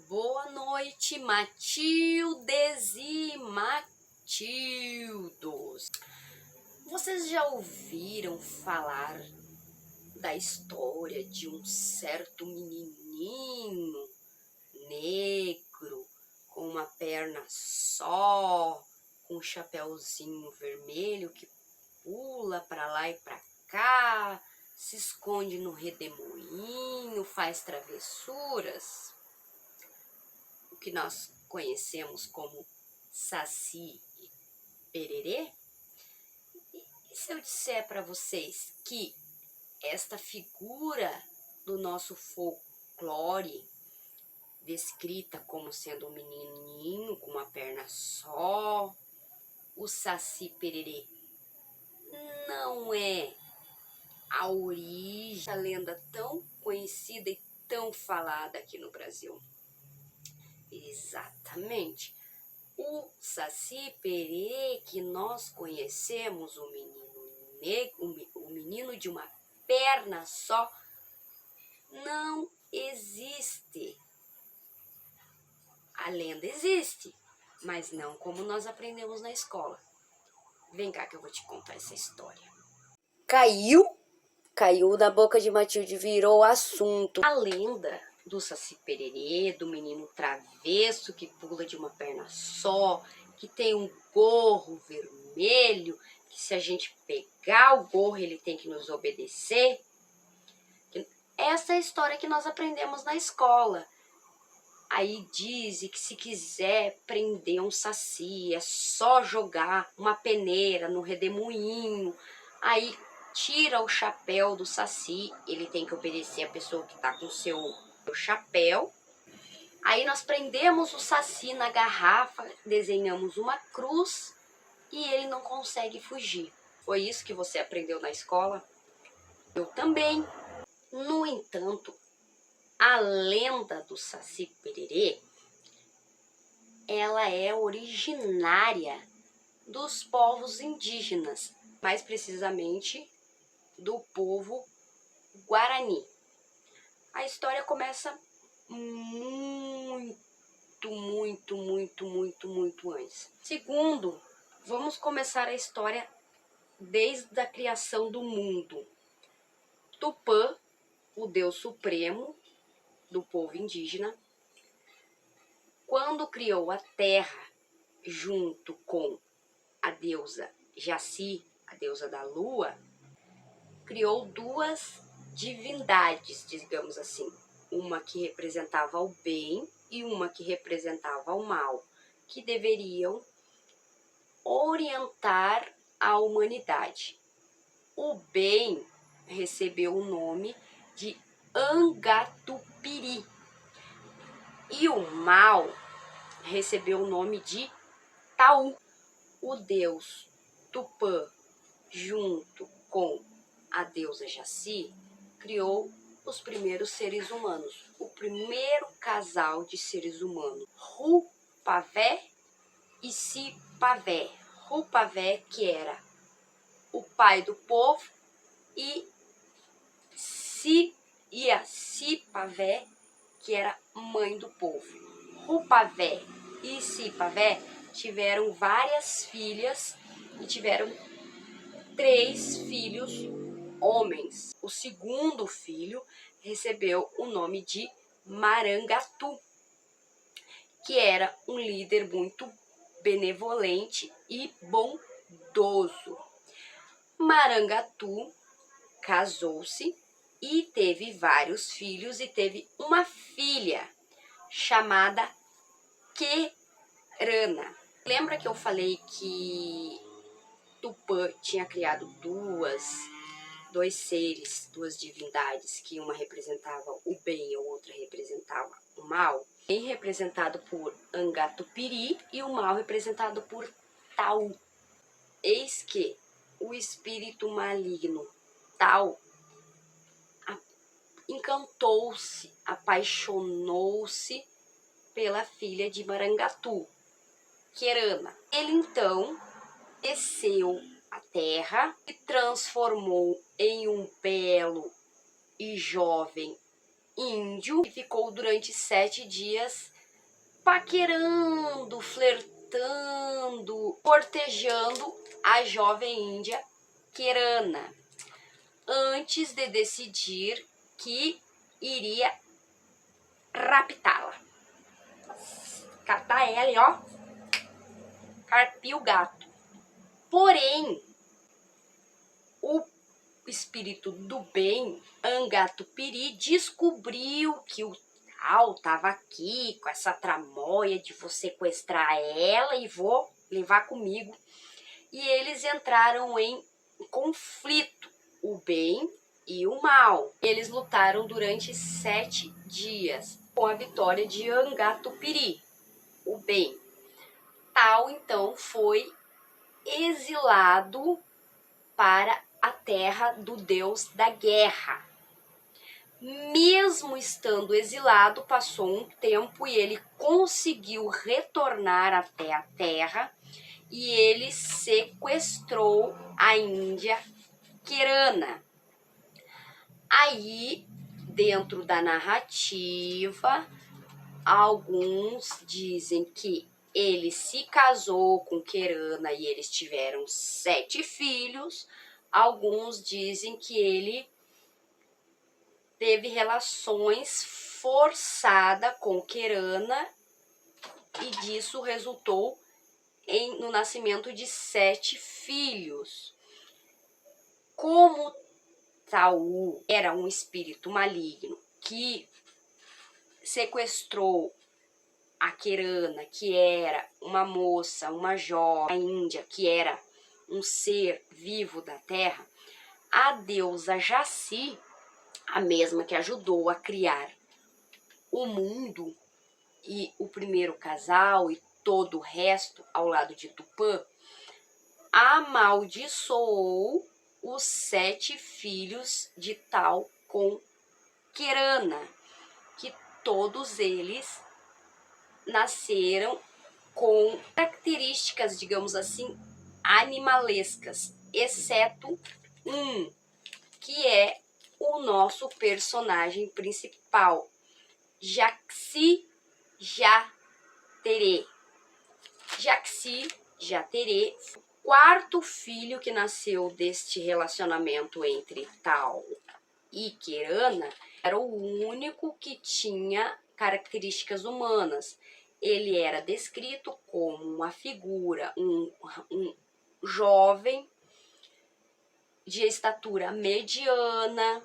Boa noite, Matildes e Matildos. Vocês já ouviram falar da história de um certo menininho negro com uma perna só, com um chapéuzinho vermelho que pula para lá e para cá, se esconde no redemoinho, faz travessuras? O que nós conhecemos como Saci Pererê? E se eu disser para vocês que esta figura do nosso folclore, descrita como sendo um menininho com uma perna só, o Saci Pererê, não é a origem da lenda tão conhecida e tão falada aqui no Brasil? Exatamente. O Saci Pererê que nós conhecemos, o menino de uma perna só, não existe. A lenda existe, mas não como nós aprendemos na escola. Vem cá que eu vou te contar essa história. Caiu na boca de Matilde, virou assunto. A lenda do Saci Pererê, do menino travesso que pula de uma perna só, que tem um gorro vermelho, que se a gente pegar o gorro ele tem que nos obedecer. Essa é a história que nós aprendemos na escola. Aí dizem que se quiser prender um saci é só jogar uma peneira no redemoinho, aí tira o chapéu do saci, ele tem que obedecer a pessoa que está com o seu chapéu. Aí nós prendemos o saci na garrafa, desenhamos uma cruz e ele não consegue fugir. Foi isso que você aprendeu na escola? Eu também. No entanto, a lenda do Saci Pererê, ela é originária dos povos indígenas, mais precisamente do povo Guarani. A história começa muito antes. Segundo, vamos começar a história desde a criação do mundo. Tupã, o deus supremo do povo indígena, quando criou a terra junto com a deusa Jaci, a deusa da lua, criou duas divindades, digamos assim, uma que representava o bem e uma que representava o mal, que deveriam orientar a humanidade. O bem recebeu o nome de Angatupiri e o mal recebeu o nome de Taú. O deus Tupã, junto com a deusa Jaci, criou os primeiros seres humanos, o primeiro casal de seres humanos, Rupavé e Sipavé. Rupavé, que era o pai do povo, e a Sipavé, que era mãe do povo. Rupavé e Sipavé tiveram várias filhas e tiveram 3 filhos homens. O segundo filho recebeu o nome de Marangatu, que era um líder muito benevolente e bondoso. Marangatu casou-se e teve vários filhos e teve uma filha chamada Querana. Lembra que eu falei que Tupã tinha criado dois seres, duas divindades, que uma representava o bem e a outra representava o mal? O bem representado por Angatupiri e o mal representado por Taú. Eis que o espírito maligno Taú encantou-se, apaixonou-se pela filha de Marangatu, Querana. Ele então desceu a terra e transformou em um belo e jovem índio e ficou durante 7 dias paquerando, flertando, cortejando a jovem índia Kirana, antes de decidir que iria raptá-la. Catar ela e ó, carpir o gato. Porém, o espírito do bem, Angatupiri, descobriu que o tal estava aqui com essa tramóia de vou sequestrar ela e vou levar comigo. E eles entraram em conflito, o bem e o mal. Eles lutaram durante 7 dias, com a vitória de Angatupiri, o bem. Tal, então, foi exilado para a terra do deus da guerra. Mesmo estando exilado, passou um tempo e ele conseguiu retornar até a terra e ele sequestrou a Índia Kirana. Aí, dentro da narrativa, alguns dizem que ele se casou com Kirana e eles tiveram 7 filhos. Alguns dizem que ele teve relações forçadas com Kirana e disso resultou no nascimento de 7 filhos. Como Tau era um espírito maligno que sequestrou a Kirana, que era uma moça, uma jovem, a Índia, que era um ser vivo da terra, a deusa Jaci, a mesma que ajudou a criar o mundo e o primeiro casal e todo o resto ao lado de Tupã, amaldiçoou os 7 filhos de Tal com Kirana, que todos eles nasceram com características, digamos assim, animalescas, exceto um, que é o nosso personagem principal, Jaxi Jatere. Jaxi Jatere, o 4º filho que nasceu deste relacionamento entre Tal e Kirana, era o único que tinha características humanas. Ele era descrito como uma figura, um jovem de estatura mediana,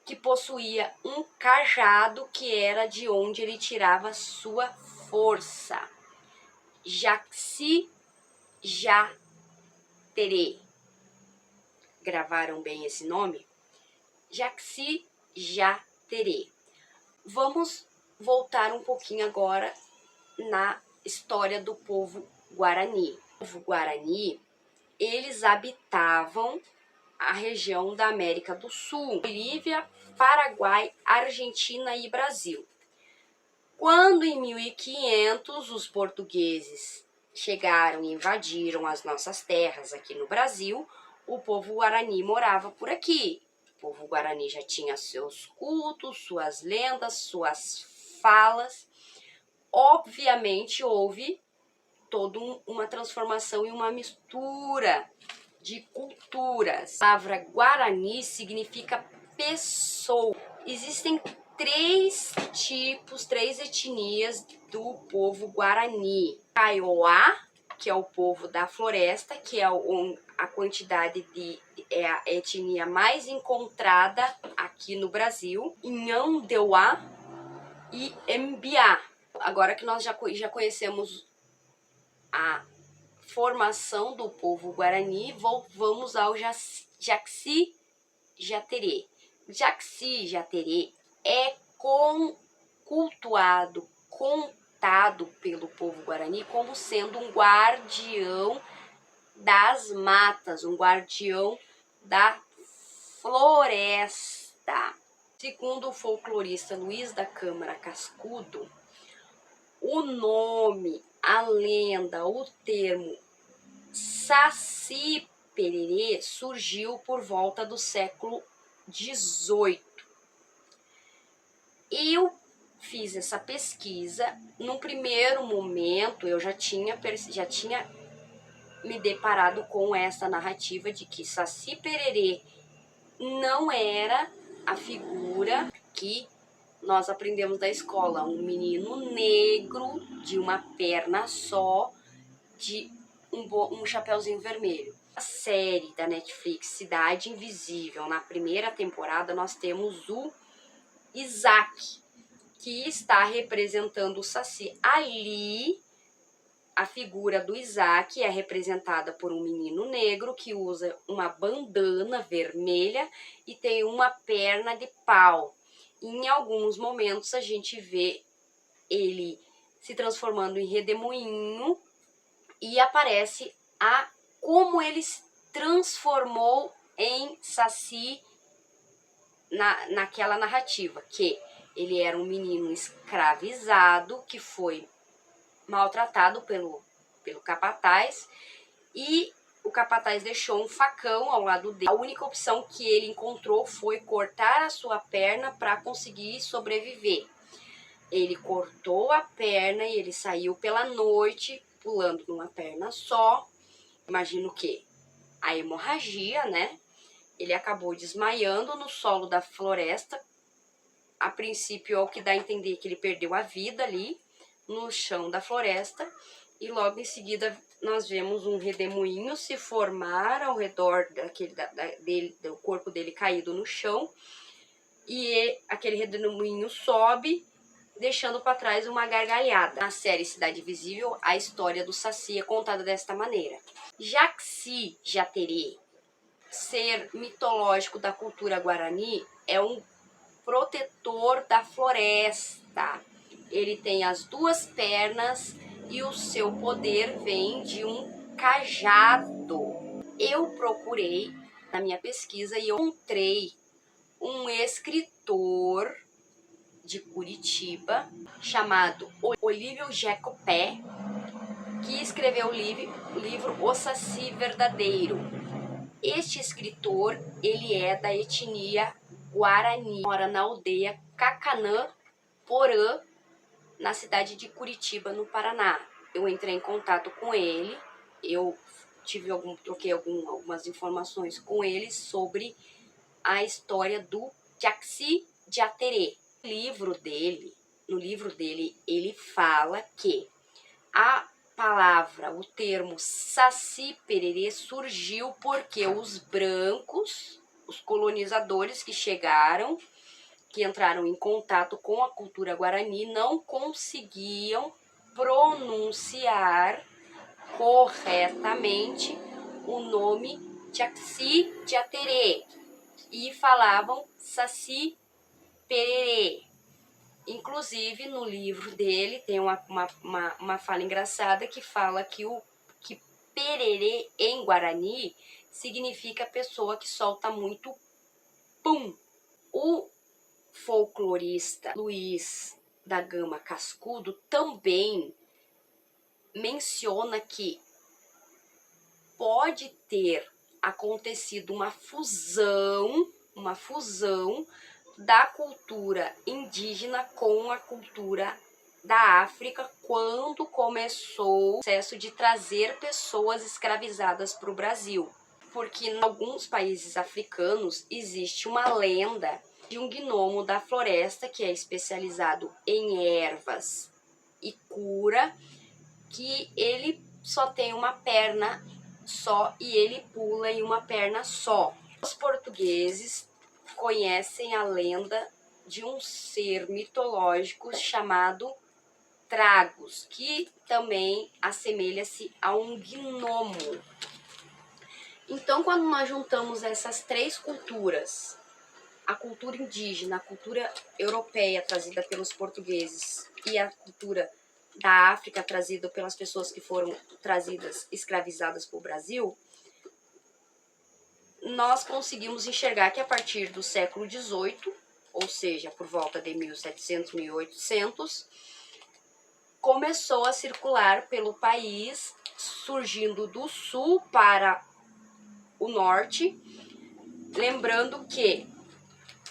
que possuía um cajado que era de onde ele tirava sua força. Jaxi Jatere. Gravaram bem esse nome? Jaxi Jatere. Vamos voltar um pouquinho agora na história do povo Guarani. O povo Guarani, eles habitavam a região da América do Sul, Bolívia, Paraguai, Argentina e Brasil. Quando em 1500 os portugueses chegaram e invadiram as nossas terras aqui no Brasil, o povo Guarani morava por aqui. O povo Guarani já tinha seus cultos, suas lendas, suas falas. Obviamente houve toda uma transformação e uma mistura de culturas. A palavra Guarani significa pessoa. Existem 3 tipos, 3 etnias do povo Guarani. Kaiowá, que é o povo da floresta, que é a quantidade é a etnia mais encontrada aqui no Brasil. Inhandeuá e Mbiá. Agora que nós já conhecemos a formação do povo Guarani, vamos ao Jaxi Jatere. Jaxi Jatere é cultuado, contado pelo povo Guarani como sendo um guardião das matas, um guardião da floresta. Segundo o folclorista Luiz da Câmara Cascudo, o nome, a lenda, o termo Saci Pererê surgiu por volta do século XVIII. E o fiz essa pesquisa. Num primeiro momento, eu já tinha me deparado com essa narrativa de que Saci Pererê não era a figura que nós aprendemos da escola, um menino negro de uma perna só, de um chapeuzinho vermelho. A série da Netflix Cidade Invisível, na primeira temporada, nós temos o Isaac, que está representando o Saci. Ali, a figura do Isaac é representada por um menino negro que usa uma bandana vermelha e tem uma perna de pau. Em alguns momentos a gente vê ele se transformando em redemoinho e aparece como ele se transformou em Saci naquela narrativa, que ele era um menino escravizado que foi maltratado pelo capataz, e o capataz deixou um facão ao lado dele. A única opção que ele encontrou foi cortar a sua perna para conseguir sobreviver. Ele cortou a perna e ele saiu pela noite pulando numa perna só. Imagino que a hemorragia, né? Ele acabou desmaiando no solo da floresta. A princípio, é o que dá a entender que ele perdeu a vida ali no chão da floresta. E logo em seguida nós vemos um redemoinho se formar ao redor do corpo dele caído no chão. E aquele redemoinho sobe, deixando para trás uma gargalhada. Na série Cidade Invisível, a história do Saci é contada desta maneira. Jaci Jaterê, ser mitológico da cultura guarani, é um protetor da floresta. Ele tem as duas pernas e o seu poder vem de um cajado. Eu procurei na minha pesquisa e eu encontrei um escritor de Curitiba chamado Olívio Jacopé, que escreveu o livro O Saci Verdadeiro. Este escritor, ele é da etnia Guarani, mora na aldeia Cacanã Porã, na cidade de Curitiba, no Paraná. Eu entrei em contato com ele, eu troquei algumas informações com ele sobre a história do Jaci Jaterê. No livro dele, ele fala que a palavra, o termo Saci Pererê surgiu porque os brancos, os colonizadores que chegaram, que entraram em contato com a cultura guarani, não conseguiam pronunciar corretamente o nome Jaci Jaterê e falavam Saci Pererê. Inclusive, no livro dele tem uma fala engraçada que fala que pererê em Guarani significa pessoa que solta muito pum. O folclorista Luiz da Gama Cascudo também menciona que pode ter acontecido uma fusão da cultura indígena com a cultura da África quando começou o processo de trazer pessoas escravizadas para o Brasil. Porque em alguns países africanos existe uma lenda de um gnomo da floresta que é especializado em ervas e cura, que ele só tem uma perna só e ele pula em uma perna só. Os portugueses conhecem a lenda de um ser mitológico chamado Tragos, que também assemelha-se a um gnomo. Então, quando nós juntamos essas três culturas, a cultura indígena, a cultura europeia trazida pelos portugueses e a cultura da África trazida pelas pessoas que foram trazidas, escravizadas para o Brasil, nós conseguimos enxergar que a partir do século XVIII, ou seja, por volta de 1700, 1800, começou a circular pelo país, surgindo do sul para o norte, lembrando que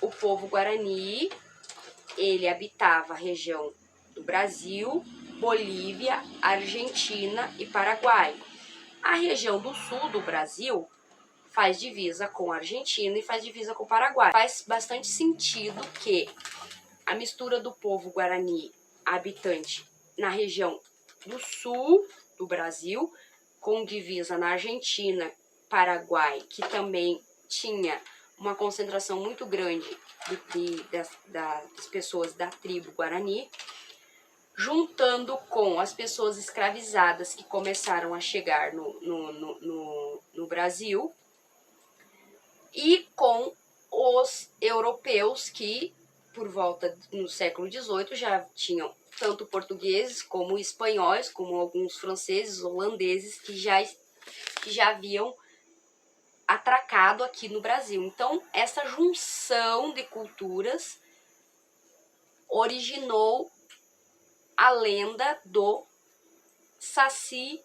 o povo guarani ele habitava a região do Brasil, Bolívia, Argentina e Paraguai. A região do sul do Brasil faz divisa com a Argentina e faz divisa com o Paraguai. Faz bastante sentido que a mistura do povo guarani habitante na região do sul do Brasil, com divisa na Argentina, Paraguai, que também tinha uma concentração muito grande das pessoas da tribo Guarani, juntando com as pessoas escravizadas que começaram a chegar no Brasil e com os europeus que, por volta no século XVIII, já tinham tanto portugueses como espanhóis, como alguns franceses, holandeses, que já haviam atracado aqui no Brasil. Então, essa junção de culturas originou a lenda do Saci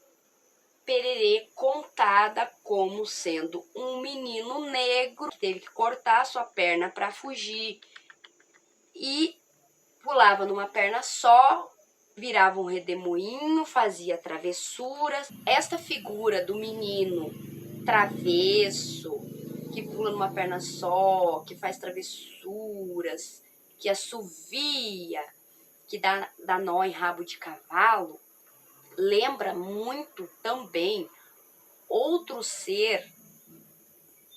Pererê, contada como sendo um menino negro que teve que cortar sua perna para fugir e pulava numa perna só, virava um redemoinho, fazia travessuras. Esta figura do menino travesso, que pula numa perna só, que faz travessuras, que assovia, que dá nó em rabo de cavalo, lembra muito também outro ser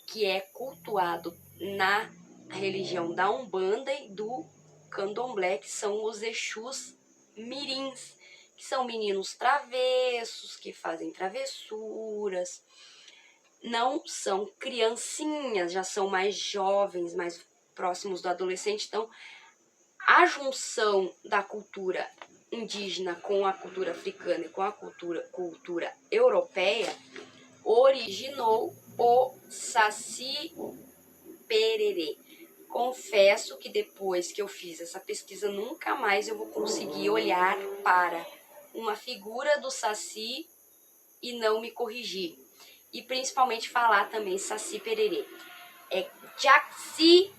que é cultuado na religião da Umbanda e do Candomblé, que são os Exus mirins, que são meninos travessos, que fazem travessuras, não são criancinhas, já são mais jovens, mais próximos do adolescente. Então, a junção da cultura indígena com a cultura africana e com a cultura europeia originou o Saci Pererê. Confesso que depois que eu fiz essa pesquisa, nunca mais eu vou conseguir olhar para uma figura do Saci e não me corrigir. E principalmente falar também Saci Pererê. É Jaci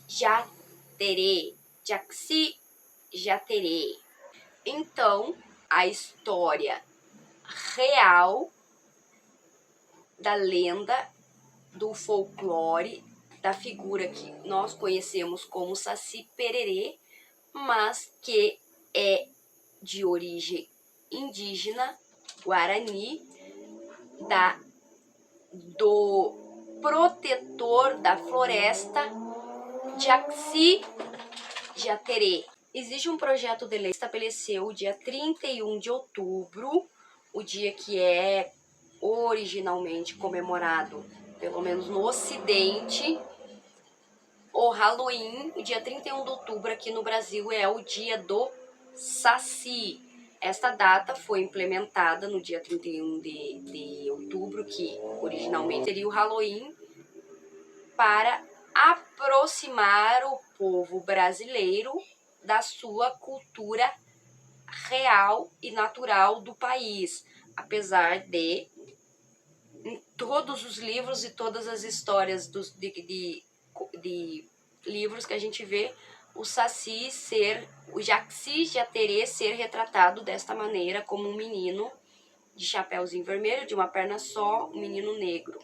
Jaterê. Jaci Jaterê. Então, a história real da lenda, do folclore, da figura que nós conhecemos como Saci Pererê, mas que é de origem indígena, Guarani, do protetor da floresta, Jaci Jaterê. Existe um projeto de lei que estabeleceu o dia 31 de outubro, o dia que é originalmente comemorado, pelo menos no Ocidente, o Halloween. O dia 31 de outubro aqui no Brasil é o dia do Saci. Esta data foi implementada no dia 31 de outubro, que originalmente seria o Halloween, para aproximar o povo brasileiro da sua cultura real e natural do país, apesar de em todos os livros e todas as histórias de livros que a gente vê, o Jaci Jaterê ser retratado desta maneira, como um menino de chapéuzinho vermelho, de uma perna só, um menino negro.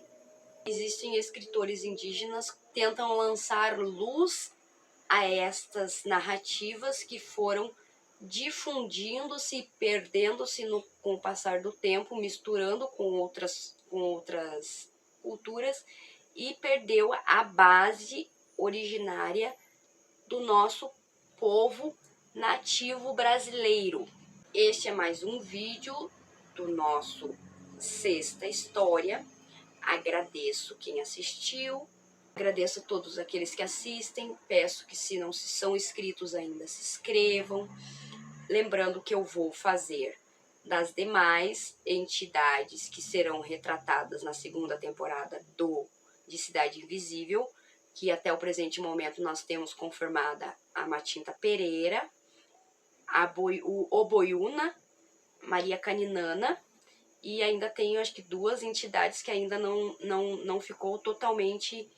Existem escritores indígenas que tentam lançar luz a estas narrativas que foram difundindo-se e perdendo-se com o passar do tempo, misturando com outras culturas, e perdeu a base originária do nosso povo nativo brasileiro. Este é mais um vídeo do nosso Sexta História. Agradeço quem assistiu, agradeço a todos aqueles que assistem, peço que, se não são inscritos ainda, se inscrevam. Lembrando que eu vou fazer das demais entidades que serão retratadas na segunda temporada de Cidade Invisível, que até o presente momento nós temos confirmada a Matinta Pereira, o Oboiuna, Maria Caninana, e ainda tenho, acho que, duas entidades que ainda não ficou totalmente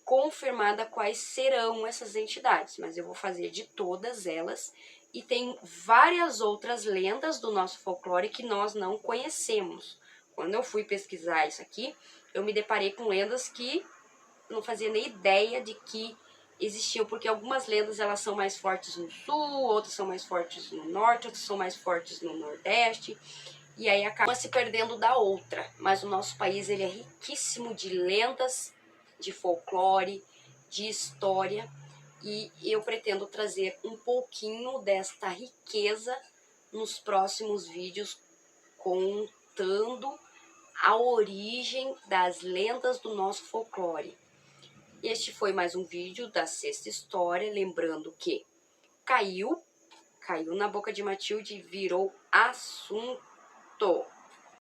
confirmada quais serão essas entidades, mas eu vou fazer de todas elas. E tem várias outras lendas do nosso folclore que nós não conhecemos. Quando eu fui pesquisar isso aqui, eu me deparei com lendas que não fazia nem ideia de que existiam, porque algumas lendas elas são mais fortes no sul, outras são mais fortes no norte, outras são mais fortes no nordeste, e aí acaba se perdendo da outra. Mas o nosso país ele é riquíssimo de lendas, de folclore, de história, e eu pretendo trazer um pouquinho desta riqueza nos próximos vídeos, contando a origem das lendas do nosso folclore. Este foi mais um vídeo da Sexta História, lembrando que caiu na boca de Matilde e virou assunto.